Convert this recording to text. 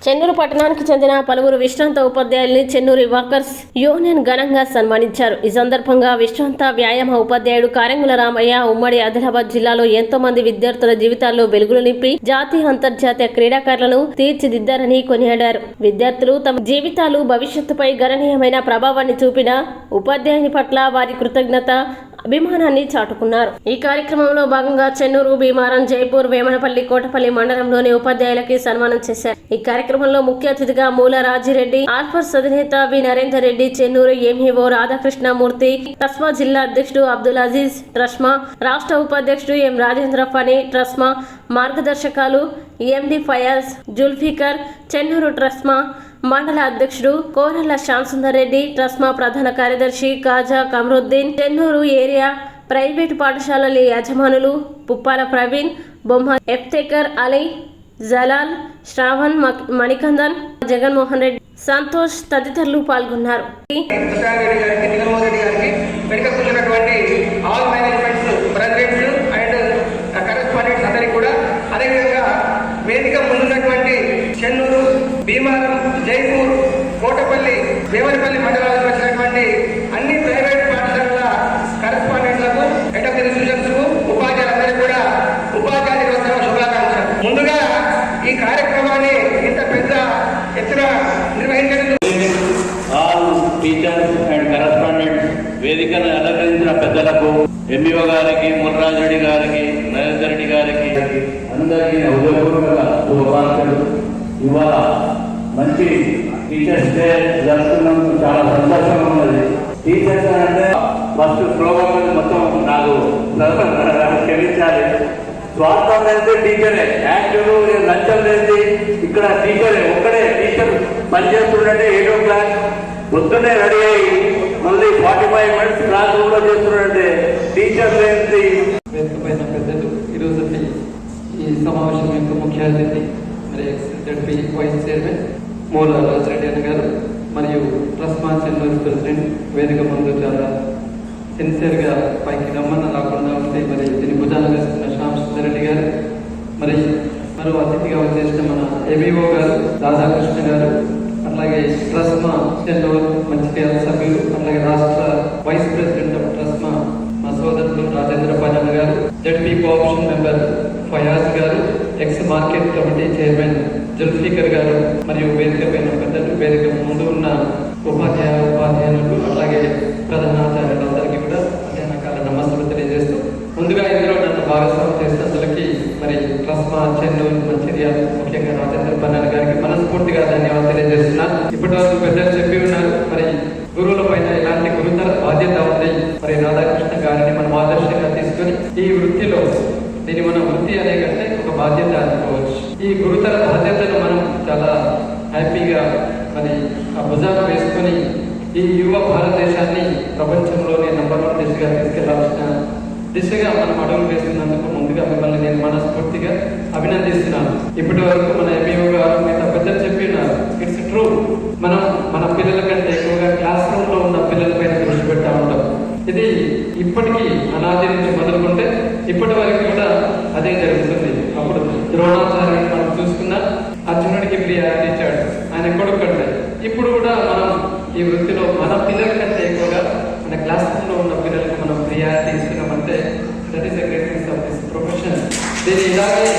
చెన్నూరు పట్టణానికి చెందిన పలువురు విశ్రాంత ఉపాధ్యాయుల్ని చెన్నూరు వాకర్స్ యూనియన్ ఘనంగా సన్మానించారు. ఈ సందర్భంగా విశ్రాంత వ్యాయామ ఉపాధ్యాయుడు కారెంగుల రామయ్య ఉమ్మడి ఆదిలాబాద్ జిల్లాలో ఎంతో మంది విద్యార్థుల జీవితాల్లో వెలుగులు నింపి జాతీయ అంతర్జాతీయ క్రీడాకారులను తీర్చిదిద్దారని కొనియాడారు. విద్యార్థులు తమ జీవితాలు భవిష్యత్తుపై గణనీయమైన ప్రభావాన్ని చూపిన ఉపాధ్యాయుని పట్ల వారి కృతజ్ఞత అభిమానాన్ని చాటుకున్నారు. ఈ కార్యక్రమంలో భాగంగా చెన్నూరు, భీమారం, జైపూర్, వేమనపల్లి, కోటపల్లి మండలంలోని ఉపాధ్యాయులకి సన్మానం చేశారు. ఈ కార్యక్రమంలో ముఖ్య అతిథిగా మూల రాజిరెడ్డి, ఆల్ఫర్స్ అధినేత వి నరేందర్ రెడ్డి, చెన్నూరు ఎంఈఓ రాధాకృష్ణమూర్తి, ట్రస్మా జిల్లా అధ్యక్షుడు అబ్దుల్ అజీజ్, ట్రస్మా రాష్ట్ర ఉపాధ్యక్షుడు ఎం రాజేంద్ర ఫనీ, ట్రస్మా మార్గదర్శకాలు ఎండి ఫయాజ్, జుల్ఫికర్, చెన్నూరు ట్రస్మా మండల అధ్యక్షుడు కోరల్ల శ్యాంసుందర్ రెడ్డి, ట్రస్మా ప్రధాన కార్యదర్శి కాజా కమరుద్దీన్, చెన్నూరు ఏరియా ప్రైవేటు పాఠశాలల యజమానులు పుప్పాల ప్రవీణ్, బొమ్మ ఎఫ్తేకర్ అలీ, జలాల్, శ్రావణ్, మణికందన్, జగన్మోహన్ రెడ్డి, సంతోష్ తదితరులు పాల్గొన్నారు. చెన్నూరు, భీమారం, జైపూర్, కోటపల్లి, వేమనపల్లి మండలాలకు వచ్చినటువంటి అన్ని ప్రైవేట్ పాఠశాలల కరెస్పాండెంట్లకు, హెడ్ ఆఫ్ ఇన్స్టిట్యూషన్స్ కు, ఉపాధ్యాయులందరికీ కూడా ఉపాధ్యాయ దినోత్సవ శుభాకాంక్షలు. ముందుగా ఈ కార్యక్రమాన్ని ఇంత పెద్ద ఎత్తున నిర్వహించడం టీచర్స్ అండ్ కరెస్పాండెంట్స్, వేదికను అలంకరించిన పెద్దలకు, ఎంఈఓ గారికి, ముర్రాజరెడ్డి గారికి, నరేందర్ రెడ్డి గారికి అందరికీ హృదయపూర్వక శుభాకాంక్షలు. ఇవాళ మంచి టీచర్స్ డే జరుపుతున్నందుకు చాలా సంతోషంగా ఉన్నది. టీచర్స్ అంటే ఫస్ట్ ప్రోగ్రామ్ మొత్తం నాకు క్షమించాలి. స్వార్థం అయితే టీచరే, యాక్టివ్ లంచం లేదు. ఇక్కడ టీచరే ఒక్కడే టీచర్ పనిచేస్తుండే 8 o'clock పొద్దున్నే రెడీ అయ్యి మళ్ళీ 45 minutes క్లాస్ కూడా చేస్తుండే టీచర్ లేని. వేదికపైన పెద్దలు, ఈరోజు ఈ సమావేశం యొక్క ముఖ్య అతిథి జడ్పీ వైస్ చైర్మన్ మూల రాజిరెడ్డి అన్న గారు మరియు ట్రస్మా చెన్నూరు ప్రెసిడెంట్ వేదిక ముందు చాలా సిన్సియర్గా పైకి రమ్మన్న రాకుండా ఉంటే మరి దీని భుజాలు వేసుకున్న శ్యామసుందర్ రెడ్డి గారు, మరి మరో అతిథిగా వచ్చేసిన మన ఎంఈఓ గారు రాధాకృష్ణ గారు, అలాగే ట్రస్మా చెన్నూరు మంచిర్యాల సభ్యులు, అలాగే రాష్ట్ర వైస్ ప్రెసిడెంట్ ఆఫ్ ట్రస్మా మా సోదరులు రాజేంద్ర పజన్ గారు, జడ్పీ కోఆపరేషన్ మెంబర్ ఫయాజ్ గారు, X market committee chairman Zulfiqar గారు మరియు వేదిక పైన పెద్దలు, వేదిక ముందు ఉన్న ఉపాధ్యాయులు, అలాగే ప్రధానాచార్యులందరికీ కూడా మధ్యాహ్నకాల నమస్కారం తెలియజేస్తూ, ముందుగా ఇందులో నన్ను భాగస్వామ్యం చేసినందులకి మరి ట్రస్మా చెన్నూరు మంచిర్యాల ముఖ్యంగా రాజేంద్ర పన్నన్ గారికి మనస్ఫూర్తిగా ధన్యవాదాలు తెలియజేస్తున్నాను. ఇప్పటి వరకు పెద్దలు చెప్పి ఉన్నారు, మరి గురువుల పైన ఇలాంటి గురుతర బాధ్యత ఉంది. మరి రాధాకృష్ణ గారిని మనం ఆదర్శంగా తీసుకొని ఈ వృత్తిలో, దీన్ని మనం వృత్తి అనే కంటే ఒక బాధ్యత అనుకోవచ్చు, ఈ గురుతర బాధ్యతను మనం చాలా హ్యాపీగా మరి ఆ భుజాలు వేసుకొని ఈ యువ భారతదేశాన్ని ప్రపంచంలోనే నంబర్ 1 దిశగా తీసుకెళ్లాల్సిన దిశగా మనం అడుగులు వేస్తున్నందుకు ముందుగా మిమ్మల్ని నేను మనస్ఫూర్తిగా అభినందిస్తున్నాను. ఇప్పటి వరకు మన ఎంఈఓ గారు మిగతా పెద్దలు చెప్పినారు, ఇట్స్ ట్రూ. మనం మన పిల్లల కంటే ఎక్కువగా క్లాస్ రూమ్ లో ఉన్న పిల్లలపైన దృష్టి పెడతా ఉంటాం. ఇది ఇప్పటికీ అనాది నుంచి మొదలుకుంటే ఇప్పటి వరకు కూడా అదే జరుగుతుంది. అప్పుడు ద్రోణాచార్యుడు మనం చూసుకున్నా అర్జునుడికి ప్రియారిటీ ఇచ్చాడు, ఆయన కొడుకు కంటే. ఇప్పుడు కూడా మనం ఈ వృత్తిలో మన పిల్లల కంటే ఎక్కువగా మన క్లాస్ రూమ్ లో ఉన్న పిల్లలకు మనం ప్రియారిటీ ఇస్తున్నామంటే that is a great thing of this profession. దీన్ని ఇలాగే